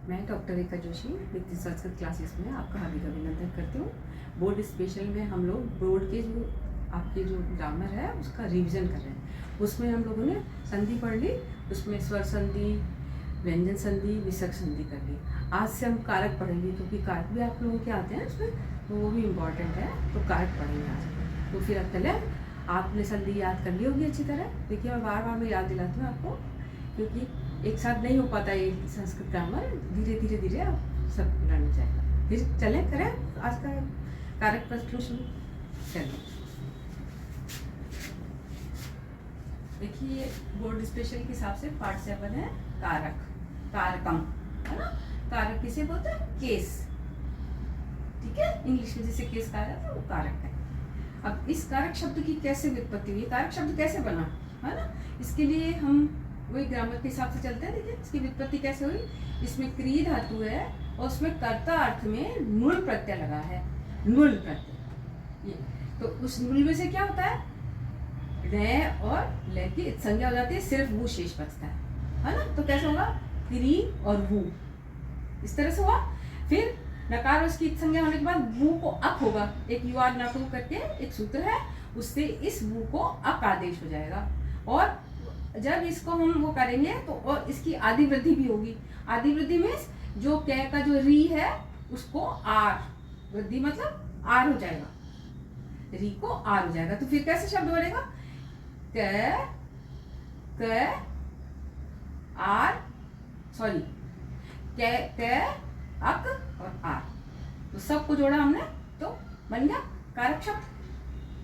मैं डॉक्टर रेखा जोशी वित्तीय संस्कृत क्लासेस में आपका हार्दिक अभिनंदन करती हूँ। बोर्ड स्पेशल में हम लोग बोर्ड के जो आपके जो ग्रामर है उसका रिवीजन कर रहे हैं। उसमें हम लोगों ने संधि पढ़ ली, उसमें स्वर संधि, व्यंजन संधि, विसर्ग संधि कर ली। आज से हम कारक पढ़ेंगे क्योंकि कारक भी आप लोगों के आते हैं उसमें, तो वो भी इम्पॉर्टेंट है, तो कारक पढ़ेंगे आज। तो फिर अब पहले आपने संधि याद कर ली होगी अच्छी तरह। देखिए मैं बार बार मैं याद दिलाती हूँ आपको, क्योंकि एक साथ नहीं हो पाता ये संस्कृत ग्रामर, धीरे धीरे धीरे आप सब लर्न जाएगा। फिर चलें करें आज का कारक प्रश्न शुरू। चलिए देखिए बोर्ड स्पेशल के हिसाब से पार्ट 7 है कारक, कारकम, है ना। कारक किसे बोलते हैं? केस, ठीक है। इंग्लिश में जैसे केस कहा जाता है वो कारक है। अब इस कारक शब्द की कैसे व्युत्पत्ति हुई, कारक शब्द कैसे बना, है ना, इसके लिए हम वही ग्रामर के हिसाब से चलते हैं। देखिए इसकी व्युत्पत्ति कैसे हुई। इसमें क्री धातु है और उसमें कर्ता अर्थ में नुल प्रत्यय लगा है, नुल प्रत्यय। ये तो उस नुल में से क्या होता है, रे और ले की संज्ञा हो जाती है, सिर्फ वो शेष बचता है ना। तो कैसे होगा, क्री और वू, इस तरह से हुआ। फिर नकार और उसकी संज्ञा होने के बाद वू को अक होगा, एक यू आर नाटू करके एक सूत्र है, उससे इस वू को अक आदेश हो जाएगा। और जब इसको हम वो करेंगे तो और इसकी आदि वृद्धि भी होगी। आदि वृद्धि में जो कै का जो री है उसको आर, वृद्धि मतलब आर हो जाएगा, री को आर हो जाएगा। तो फिर कैसे शब्द बनेगा, क क आर, सॉरी क अक और आर, तो सबको जोड़ा हमने तो बन गया कारक शब्द,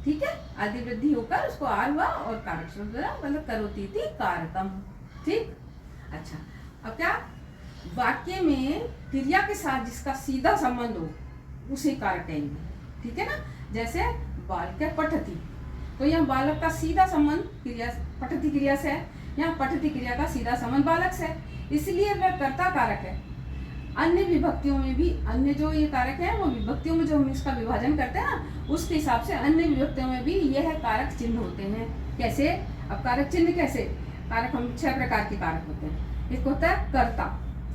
ठीक है। आदि वृद्धि होकर उसको आर हुआ और कारक शब्द बना, मतलब करोती थी कारकम, ठीक। अच्छा अब क्या, वाक्य में क्रिया के साथ जिसका सीधा संबंध हो उसे कारक कहेंगे, ठीक है ना। जैसे बालक पठती, तो यहाँ बालक का सीधा संबंध क्रिया पठती क्रिया से है, यहाँ पठती क्रिया का सीधा संबंध बालक से है, इसलिए वह कर्ता कारक है। अन्य विभक्तियों में भी, अन्य जो ये कारक है वो विभक्तियों में जो हम इसका विभाजन करते हैं ना, उसके हिसाब से अन्य विभक्तियों में भी यह कारक चिन्ह होते हैं। कैसे, अब कारक चिन्ह कैसे, कारक हम 6 प्रकार के कारक होते हैं। एक होता है कर्ता,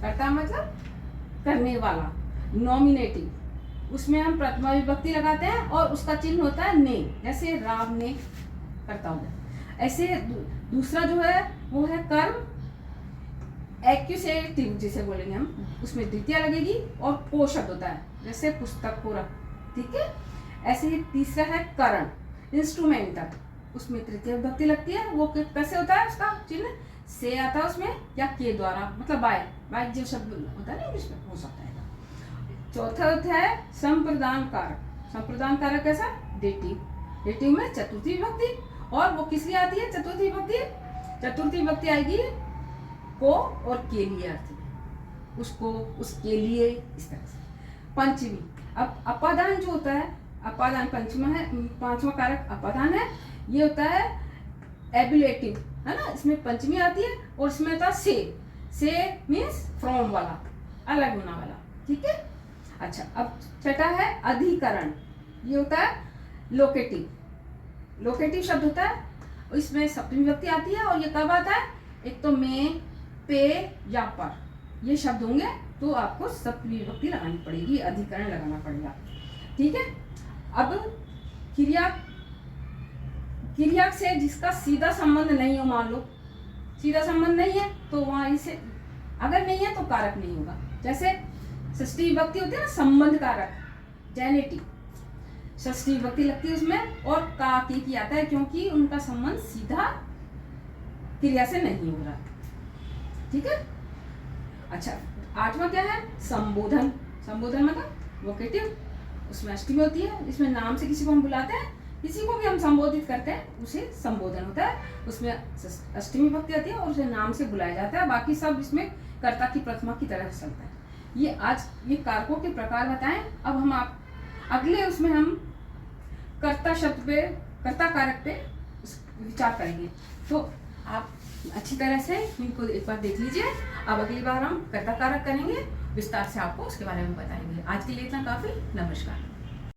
कर्ता मतलब करने वाला, नॉमिनेटिव, उसमें हम प्रथमा विभक्ति लगाते हैं और उसका चिन्ह होता है ने, जैसे राम ने कर्ता हो गया। ऐसे दूसरा जो है वो है कर्म एक्यूसेटिव जिसे बोलेंगे हम, उसमें द्वितीय लगेगी और को शब्द होता है, जैसे पुस्तक पूरा, ठीक है। ऐसे ही तीसरा है करण, इंस्ट्रूमेंटल, उसमें तृतीय विभक्ति लगती है। वो कैसे होता है, उसका चिन्ह से आता है उसमें या के द्वारा, मतलब बाय, बाय जो शब्द होता है ना इंग्लिश में, हो सकता है। चौथा होता है संप्रदान कारक, संप्रदान कारक कैसा, डेटिव, डेटिव में चतुर्थी विभक्ति, और वो किस लिए आती है चतुर्थी विभक्ति, चतुर्थी विभक्ति आएगी को और के लिए अर्थ में, उसको, उसके लिए, इस तरह से। पंचमी, अब अपादान जो होता है, अपादान पंचमा है, 5वां कारक अपादान है, ये होता है एबिलेटिव, है ना, इसमें पंचमी आती है और इसमें होता है से मीन्स फ्रॉम वाला, अलग होना वाला, ठीक है। अच्छा अब छठा है अधिकरण, ये होता है लोकेटिव, लोकेटिव शब्द होता है, इसमें सप्तमी विभक्ति आती है और ये कब आता है, एक तो में, पे या पर, ये शब्द होंगे तो आपको सप्तमी विभक्ति लगानी पड़ेगी, अधिकरण लगाना पड़ेगा, ठीक है। अब क्रिया, क्रिया से जिसका सीधा संबंध नहीं हो, मान लो सीधा संबंध नहीं है तो वहां इसे, अगर नहीं है तो कारक नहीं होगा। जैसे षष्ठी विभक्ति होती है ना, संबंध कारक, जेनेटिव, षष्ठी विभक्ति लगती है उसमें और का की आता है, क्योंकि उनका संबंध सीधा क्रिया से नहीं हो रहा, ठीक है। अच्छा 8वां क्या है, संबोधन, संबोधन मतलब वोकेटिव, उसमें अष्टमी होती है, इसमें नाम से किसी को हम बुलाते हैं, किसी को भी हम संबोधित करते हैं, उसे संबोधन होता है, उसमें अष्टमी विभक्ति आती है और उसे नाम से बुलाया जाता है, बाकी सब इसमें कर्ता की प्रथमा की तरह चलता है। ये आज ये कारकों के प्रकार बताएं। अब हम आप अगले उसमें हम कर्ता शब्द पे, कर्ता कारक पे विचार करेंगे, तो आप अच्छी तरह से इनको एक बार देख लीजिए। अब अगली बार हम कर्ता कारक करेंगे, विस्तार से आपको उसके बारे में बताएंगे। आज के लिए इतना काफी, नमस्कार।